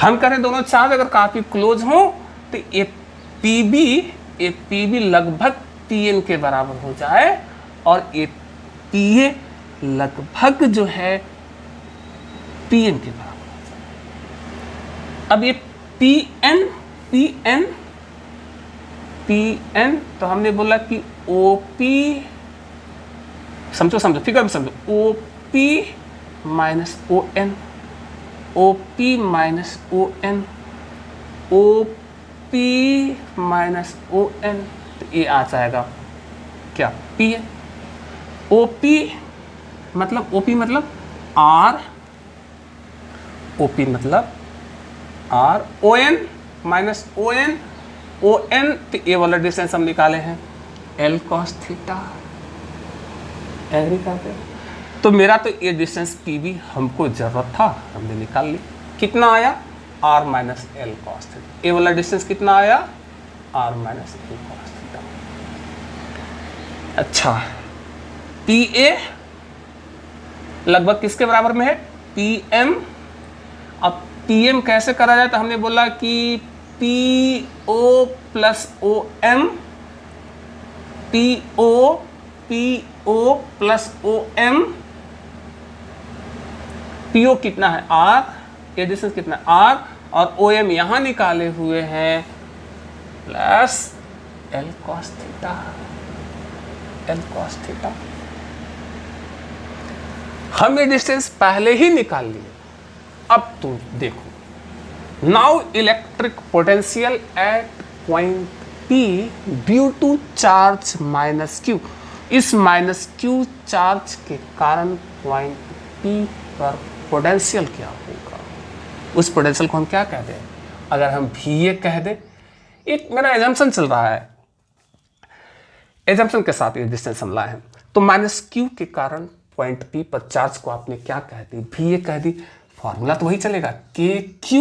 हम करें दोनों चार्ज अगर काफी क्लोज हो तो ये PB लगभग PN के बराबर हो जाए और ये PA लगभग जो है PN के बराबर हो जाए। अब ये PN तो हमने बोला कि OP, समझो फिगर में समझो, OP minus ON, OP minus ON, OP minus ON, तो ये आ जाएगा क्या? PN। OP मतलब R, OP मतलब R, ON माइनस ON तो ये वाला डिस्टेंस हम निकाले हैं L cos थीटा। एग्री करते हैं? तो मेरा तो ये डिस्टेंस PB हमको जरूरत था, हमने निकाल ली। कितना आया? R minus L cos theta. ये वाला डिस्टेंस कितना आया? R minus L cos theta. अच्छा, PA लगभग किसके बराबर में है? PM। अब PM कैसे करा जाए? तो हमने बोला कि PO plus OM, PO plus OM। PO कितना है? R, ये डिस्टेंस कितना है? R, और OM यहां निकाले हुए हैं plus L cos theta, L cos theta. हम ये डिस्टेंस पहले ही निकाल लिए। अब तुम देखो, now electric potential at point P due to charge minus Q। इस माइनस Q चार्ज के कारण पॉइंट P पर पोटेंशियल क्या होगा? उस पोटेंशियल को हम क्या कहते हैं? अगर हम VA कह दें, एक मेरा एजम्पशन चल रहा है, एजम्पशन के साथ ये डिस्टेंस हम लाए हैं, तो माइनस Q के कारण पॉइंट P पर चार्ज को आपने क्या कह दी? VA कह दी। फॉर्मूला तो वही चलेगा, KQ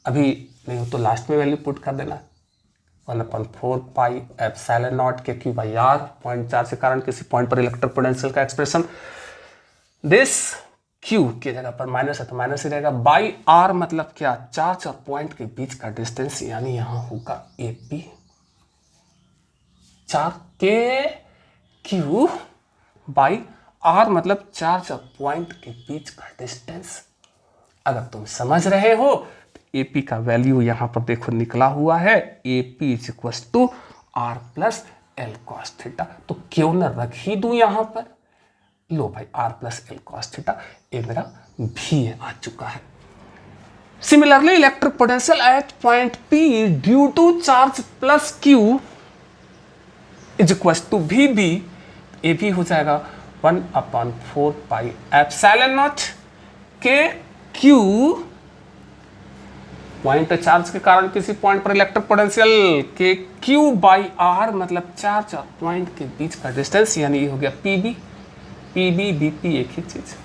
अभी नहीं हो तो लास्ट में वैल्यू पुट कर देना, 1/4 pi epsilon nought KQ by R, point charge के कारण किसी पॉइंट पर इलेक्ट्रिक पोटेंशियल का एक्सप्रेशन। दिस Q की जगह पर माइनस है तो माइनस ही रहेगा, बाई R मतलब क्या? चार्ज और पॉइंट के बीच का डिस्टेंस, यानी यहां होगा AP। Charge KQ by R मतलब चार्ज और पॉइंट के बीच का डिस्टेंस। अगर तुम समझ रहे हो तो AP का वैल्यू यहां पर देखो निकला हुआ है, AP is equal to R plus L cos theta. तो क्यों न रख ही दूं यहां पर? लो भाई, R plus L cos theta, ये मेरा VA आ चुका है। Similarly electric potential at point P due to charge plus Q is equal to VB। ये भी हो जाएगा 1/4 pi epsilon nought KQ, point charge के कारण किसी पॉइंट पर electric potential KQ by R मतलब चार्ज और पॉइंट के बीच का डिस्टेंस, यानी ये हो गया PB। PB BP एक ही चीज,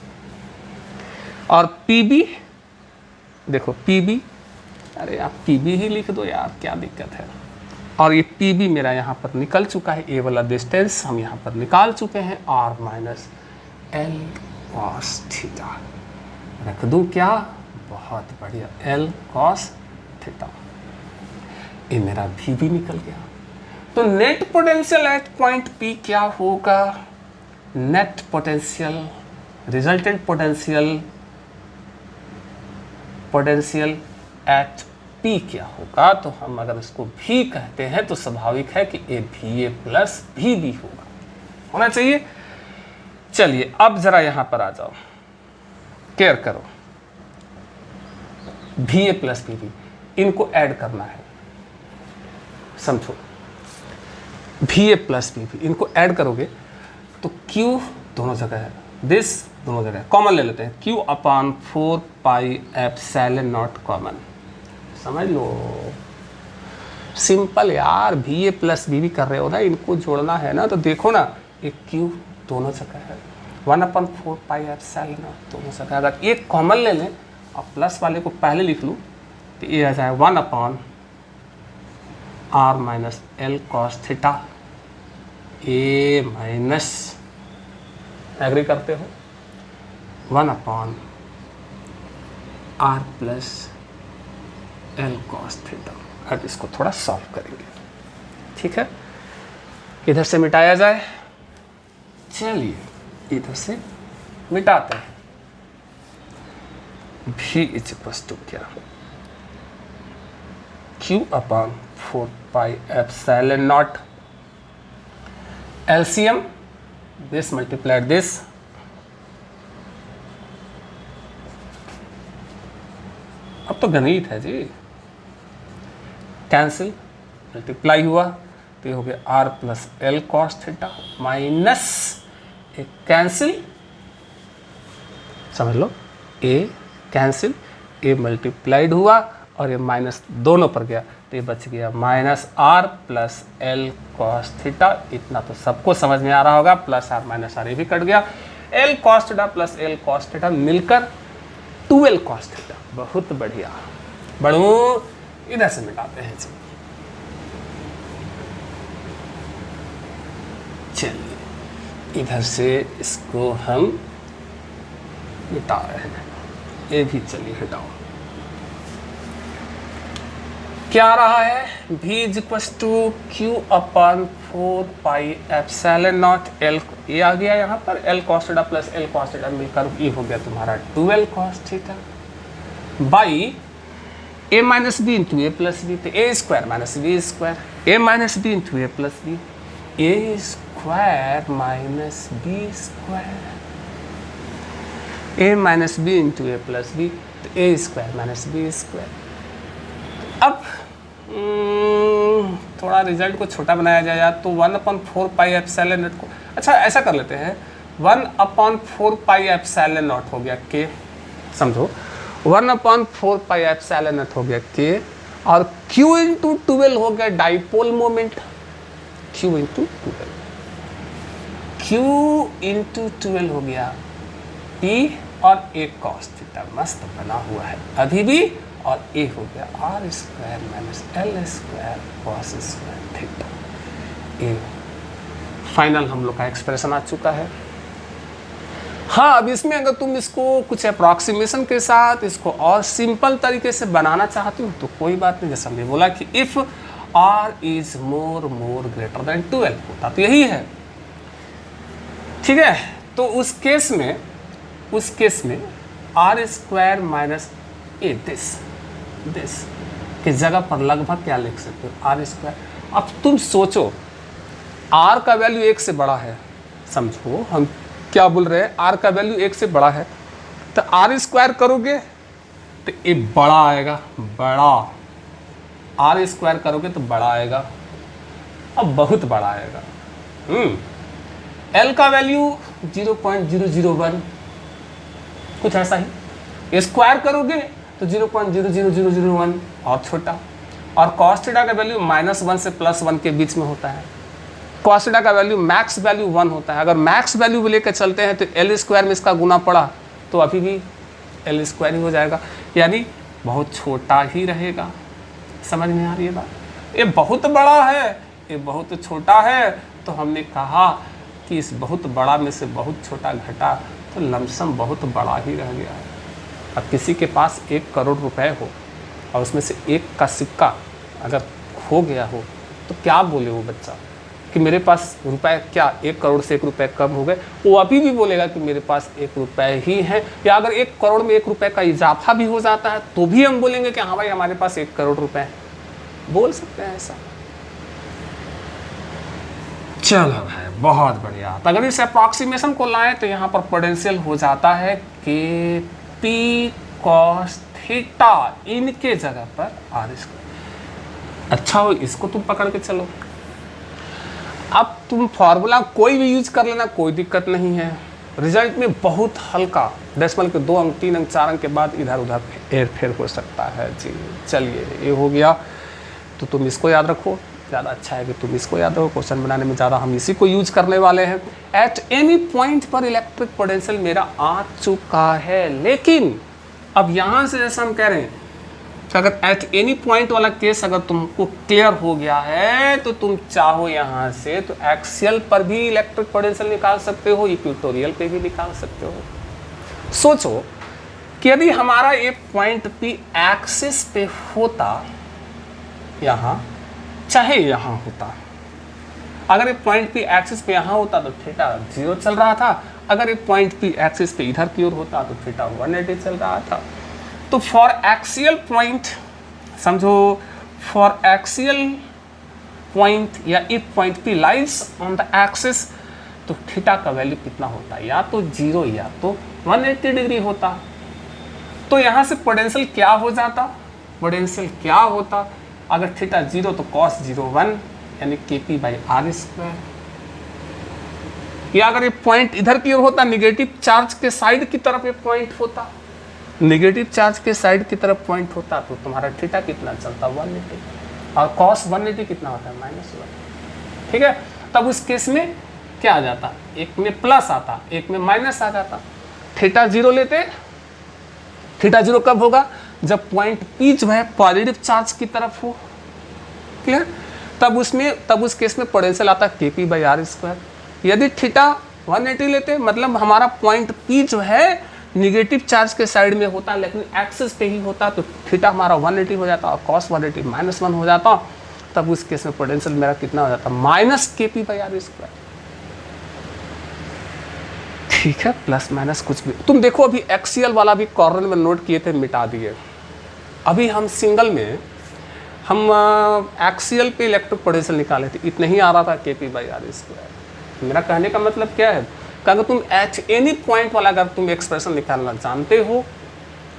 और PB देखो PB, अरे आप PB ही लिख दो यार, क्या दिक्कत है। और ये PB मेरा यहाँ पर निकल चुका है, ए वाला डिस्टेंस हम यहाँ पर निकाल चुके हैं, R minus L cos theta. रख दूँ क्या? बहुत बढ़िया, L कॉस थीटा। ये मेरा VB निकल गया। तो net potential at point P क्या होगा? Net potential, resultant potential at P क्या होगा? तो हम अगर इसको V कहते हैं तो स्वाभाविक है कि ये VA प्लस VB होना चाहिए। चलिए अब जरा यहां पर आ जाओ, केयर करो, VA प्लस VB इनको ऐड करना है, समझो, VA प्लस VB इनको ऐड करोगे तो Q दोनों जगह है, दिस दोनों जगह कॉमन ले लेते हैं, Q/4 pi epsilon not common. समझ लो, सिंपल यार। VA प्लस VB कर रहे हो ना, इनको जोड़ना है ना, तो देखो ना, एक Q दोनों जगह है, 1/4 पाई एप्सिलॉन नॉट दोनों जगह। अगर एक कॉमन ले लें और प्लस वाले को पहले लिख लूँ तो ये आ जाए 1/R minus L cos theta, A minus, agree करते हो, 1/R plus L cos theta. अब इसको थोड़ा सॉल्व करेंगे, ठीक है। इधर से मिटाया जाए, चलिए इधर से मिटाते हैं। V इज इक्वल टू क्या? Q/4 pi epsilon not, LCM this multiplied this, अब तो गणित है जी, कैंसिल, मल्टीप्लाई हुआ तो ये हो गया R plus L cos theta minus एक कैंसिल, समझ लो, A कैंसिल, A मल्टीप्लाइड हुआ और ये माइनस दोनों पर गया तो ये बच गया minus R plus L cos theta. इतना तो सबको समझ में आ रहा होगा, प्लस R माइनस R ये भी कट गया, L cos theta plus L cos theta मिलकर 2L कॉस थीटा। बहुत बढ़िया, बढ़ू, इधर से मिटाते हैं। चलिए इधर से इसको हम मिटा रहे हैं, ये भी चलिए हटाओ। क्या आ रहा है? V is equal to Q/4 pi epsilon naught L, ये आ गया यहाँ पर, L cos theta plus L cos theta मिलकर ये हो गया तुम्हारा 2L cos theta by A minus B into A plus B, तो A square minus B square. A minus B into A plus B, A square minus B square, A minus B into A plus B, तो A square minus B square. अब थोड़ा result को छोटा बनाया जाए यार, तो 1/4 पाई एप्सिलॉन नॉट को, अच्छा ऐसा कर लेते हैं, 1/4 पाई एप्सिलॉन नॉट हो गया के, समझो 1/4 पाई एप्सिलॉन नॉट हो गया के, और Q इंटू 12 हो गया dipole moment, Q into 12, Q into 12 हो गया P और एक कॉस थीटा मस्त बना हुआ है अभी भी, और A हो गया R square minus L square cos square theta. A final हम लोग का एक्सप्रेशन आ चुका है। हाँ, अब इसमें अगर तुम इसको कुछ अप्रॉक्सीमेशन के साथ इसको और सिंपल तरीके से बनाना चाहती हो तो कोई बात नहीं, जैसा हमने बोला कि if R is more greater then 12 होता तो यही है, ठीक है। तो उस केस में R square minus A this की जगह पर लगभग क्या लिख सकते हो, R स्क्वायर। अब तुम सोचो R का वैल्यू 1 से बड़ा है, समझो हम क्या बोल रहे हैं, R का वैल्यू 1 से बड़ा है, तो R स्क्वायर करोगे तो ये बड़ा आएगा, बड़ा R स्क्वायर करोगे तो बड़ा आएगा, अब बहुत बड़ा आएगा। L का वैल्यू 0.001 कुछ ऐसा ही, स्क्वायर करोगे तो 0.00001 और छोटा, और कॉस थीटा का वैल्यू -1 से +1 के बीच में होता है। कॉस थीटा का वैल्यू मैक्स वैल्यू 1 होता है। अगर मैक्स वैल्यू लेकर चलते हैं तो L स्क्वायर में इसका गुना पड़ा तो अभी भी L स्क्वायर ही हो जाएगा, यानी बहुत छोटा ही रहेगा। समझ में आ रही है बात? ये बहुत बड़ा है, ये बहुत छोटा है, तो हमने कहा कि इस बहुत बड़ा में से बहुत छोटा घटा तो लमसम बहुत बड़ा ही रह गया है। अब किसी के पास 1 करोड़ रुपए हो और उसमें से 1 का सिक्का अगर खो गया हो तो क्या बोले वो बच्चा कि मेरे पास रुपए क्या 1 करोड़ से 1 रुपए कम हो गए, वो अभी भी बोलेगा कि मेरे पास 1 रुपए ही है। या अगर 1 करोड़ में 1 रुपए का इजाफा भी हो जाता है तो भी हम बोलेंगे कि हाँ भाई हमारे पास 1 करोड़ रुपए है, बोल सकते हैं ऐसा। चलो भाई बहुत बढ़िया। तो अगर इस अप्रॉक्सीमेशन को लाएं तो यहाँ पर पोटेंशियल हो जाता है कि P cos थीटा इनके जगह पर R स्क्वायर। अच्छा हो, इसको तुम पकड़ के चलो। अब तुम फॉर्मूला कोई भी यूज कर लेना, कोई दिक्कत नहीं है। रिजल्ट में बहुत हल्का डेसिमल के 2 अंक 3 अंक 4 अंक के बाद इधर उधर हेर फेर हो सकता है जी। चलिए ये हो गया, तो तुम इसको याद रखो, ज़्यादा अच्छा है कि तुम इसको याद रखो। क्वेश्चन बनाने में ज़्यादा हम इसी को यूज करने वाले हैं। एट एनी पॉइंट पर इलेक्ट्रिक पोटेंशियल मेरा आ चुका है, लेकिन अब यहाँ से जैसा हम कह रहे हैं तो अगर एट एनी पॉइंट वाला केस अगर तुमको क्लियर हो गया है तो तुम चाहो यहाँ से तो एक्सियल पर भी इलेक्ट्रिक पोटेंशियल निकाल सकते हो, इक्वेटोरियल पे भी निकाल सकते हो। सोचो कि यदि हमारा ये पॉइंट P एक्सिस पे होता, यहाँ चाहे यहाँ होता, अगर ये पॉइंट P एक्सिस पे यहाँ होता तो थीटा 0 चल रहा था, अगर ये पॉइंट P एक्सिस पे इधर की ओर होता तो थीटा 180 चल रहा था। तो फॉर एक्सियल पॉइंट समझो, फॉर एक्सियल पॉइंट या if point P lies on the axis तो थीटा का वैल्यू कितना होता, या तो 0 या तो 180 डिग्री होता। तो यहाँ से पोटेंशियल क्या हो जाता, पोटेंशियल क्या होता, अगर थीटा 0 तो cos 0 1 यानी kp/r स्क्वायर। या अगर ये पॉइंट इधर की ओर होता, निगेटिव चार्ज के साइड की तरफ ये पॉइंट होता, निगेटिव चार्ज के साइड की तरफ पॉइंट होता, तो तुम्हारा थीटा कितना चलता 180, और cos 180 कितना होता है -1। ठीक है, तब उस केस में क्या आ जाता, एक में प्लस आता, एक में माइनस आ जाता। थीटा 0 लेते, थीटा 0 कब होगा, जब पॉइंट P जो है पॉजिटिव चार्ज की तरफ हो। क्लियर, तब उस केस में पोटेंशियल आता है kp/r स्क्वायर। यदि थीटा 180 लेते, मतलब हमारा पॉइंट P जो है निगेटिव चार्ज के साइड में होता लेकिन एक्सिस पे ही होता, तो थीटा हमारा 180 हो जाता और cos 180 -1 हो जाता। तब उस केस में पोटेंशियल मेरा कितना हो जाता, -kp/r स्क्वायर। ठीक है, प्लस माइनस कुछ भी तुम देखो। अभी एक्सियल वाला भी कॉर्नर में नोट किए थे, मिटा दिए। अभी हम सिंगल में हम एक्सियल पे इलेक्ट्रिक पोटेंशियल निकाले थे, इतना ही आ रहा था Kp/r²। मेरा कहने का मतलब क्या है कि अगर तुम एच एनी पॉइंट वाला अगर तुम एक्सप्रेशन निकालना जानते हो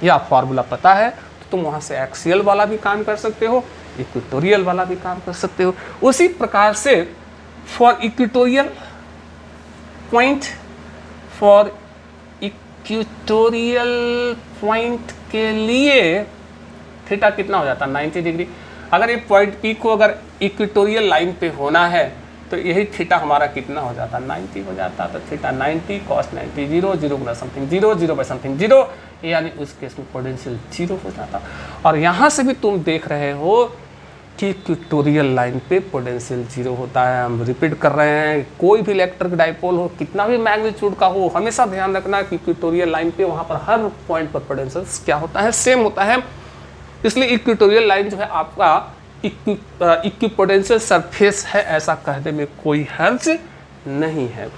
या फार्मूला पता है तो तुम वहाँ से एक्सियल वाला भी काम कर सकते हो, इक्वेटोरियल वाला भी काम कर सकते हो। उसी प्रकार से फॉर इक्वेटोरियल पॉइंट के लिए थीटा कितना हो जाता है 90 डिग्री। अगर ये पॉइंट पी को अगर इक्वेटोरियल लाइन पे होना है तो यही थीटा हमारा कितना हो जाता, 90 हो जाता। तो theta 90 cos 90 0 0 Guna something 0 0 by something 0, यानी उस केस में पोटेंशियल 0 हो जाता। और यहाँ से भी तुम देख रहे हो कि इक्वेटोरियल लाइन पे पोटेंशियल 0 होता है। हम रिपीट कर रहे हैं, कोई भी इलेक्ट्रिक डाइपोल हो, कितना भी मैग्नीट्यूड का हो, हमेशा ध्यान रखना कि इक्वेटोरियल लाइन पे वहाँ पर हर पॉइंट पर पोटेंशियल क्या होता है, सेम होता है। इसलिए इक्वेटोरियल लाइन जो है आपका इक्विपोटेंशियल सरफेस है, ऐसा कहने में कोई हर्ज नहीं है।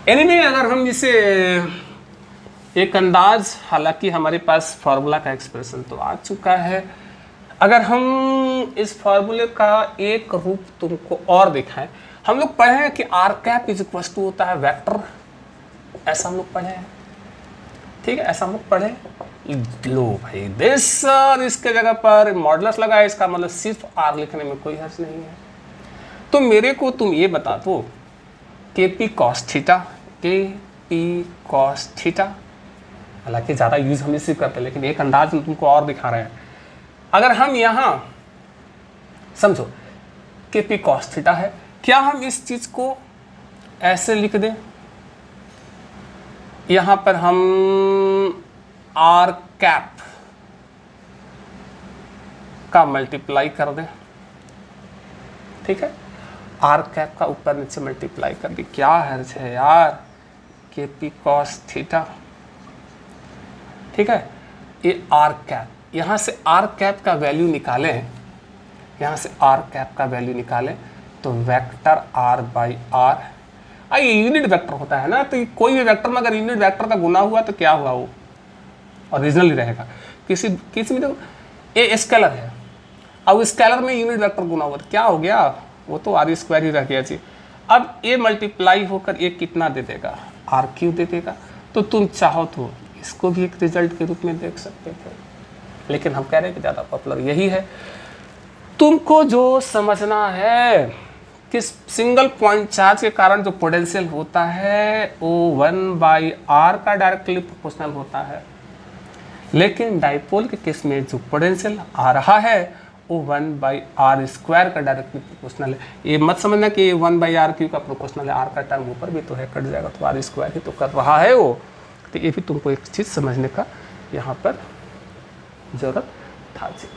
एनीवे अगर हम इसे एक अंदाज, हालांकि हमारे पास फार्मूला का एक्सप्रेशन तो आ चुका है, अगर हम इस फार्मूले का एक रूप तुमको और दिखाएं, हम लोग पढ़े हैं कि R cap is equal to होता है वेक्टर, ऐसा हम लोग पढ़े हैं, ठीक है, ऐसा हम लोग पढ़े। लो भाई दिस सर, इसके जगह पर मॉडुलस लगा है, इसका मतलब सिर्फ आर लिखने में कोई हर्ज नहीं है। तो मेरे को तुम ये बता दो Kp cos theta, Kp cos theta, हालांकि ज़्यादा यूज हम इसी करते हैं, लेकिन एक अंदाज में तुमको और दिखा रहे हैं। अगर हम यहाँ समझो Kp cos थीटा है, क्या हम इस चीज़ को ऐसे लिख दें, यहाँ पर हम आर कैप का मल्टीप्लाई कर दें, ठीक है, आर कैप का ऊपर नीचे मल्टीप्लाई कर दी, क्या हर्ज है यार, Kp cos थीटा, ठीक है, ये आर कैप, यहाँ से आर कैप का वैल्यू निकालें, यहाँ से आर कैप का वैल्यू निकालें तो वेक्टर आर बाई आर, ये यूनिट वेक्टर होता है ना, तो कोई भी वेक्टर में अगर यूनिट वेक्टर का गुना हुआ तो क्या हुआ, वो ओरिजिनल ही रहेगा। किसी में देखो ये स्केलर है, अब स्केलर में यूनिट वेक्टर गुना हुआ तो क्या हो गया, वो तो आर स्क्वायर ही रह गया जी। अब ये मल्टीप्लाई होकर ये कितना दे देगा, आर क्यू दे देगा। तो तुम चाहो तो इसको भी एक रिजल्ट के रूप में देख सकते थे, लेकिन हम कह रहे हैं कि ज़्यादा पॉपुलर यही है। तुमको जो समझना है कि सिंगल पॉइंट चार्ज के कारण जो पोटेंशियल होता है वो 1/r का डायरेक्टली प्रोपोर्शनल होता है, लेकिन डाइपोल के केस में जो पोटेंशियल आ रहा है वो 1/r² का डायरेक्टली प्रोपोर्शनल है। ये मत समझना कि 1/r³ का प्रोपोर्शनल है, r का टर्म ऊपर भी तो है, कट जाएगा तो r² ही तो कर रहा है वो। तो ये भी तुमको एक चीज़ समझने का यहाँ पर ज़रूरत था जी।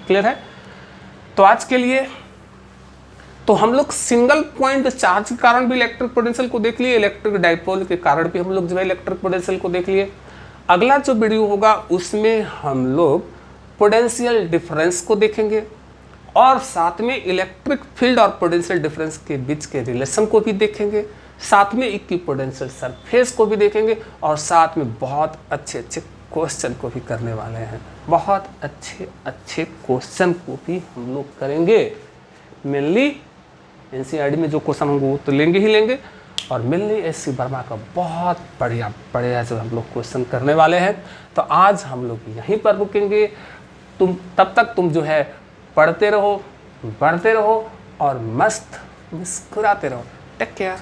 क्लियर है? तो आज के लिए तो हम लोग सिंगल पॉइंट चार्ज के कारण भी इलेक्ट्रिक पोटेंशियल को देख लिए, इलेक्ट्रिक डाइपोल के कारण भी हम लोग जो है इलेक्ट्रिक पोटेंशियल को देख लिए। अगला जो वीडियो होगा उसमें हम लोग पोटेंशियल डिफरेंस को देखेंगे और साथ में इलेक्ट्रिक फील्ड और पोटेंशियल डिफरेंस के बीच के रिलेशन को भी देखेंगे, साथ में इक्विपोटेंशियल सरफेस को भी देखेंगे और साथ में बहुत अच्छे अच्छे क्वेश्चन को भी करने वाले हैं। बहुत अच्छे अच्छे क्वेश्चन को भी हम लोग करेंगे। मेनली एनसीईआरटी में जो क्वेश्चन होंगे वो तो लेंगे ही लेंगे, और मेनली एससी वर्मा का बहुत बढ़िया बढ़िया जो हम लोग क्वेश्चन करने वाले हैं। तो आज हम लोग यहीं पर रुकेंगे। तब तक तुम जो है पढ़ते रहो, बढ़ते रहो और मस्त मुस्कुराते रहो। Take care.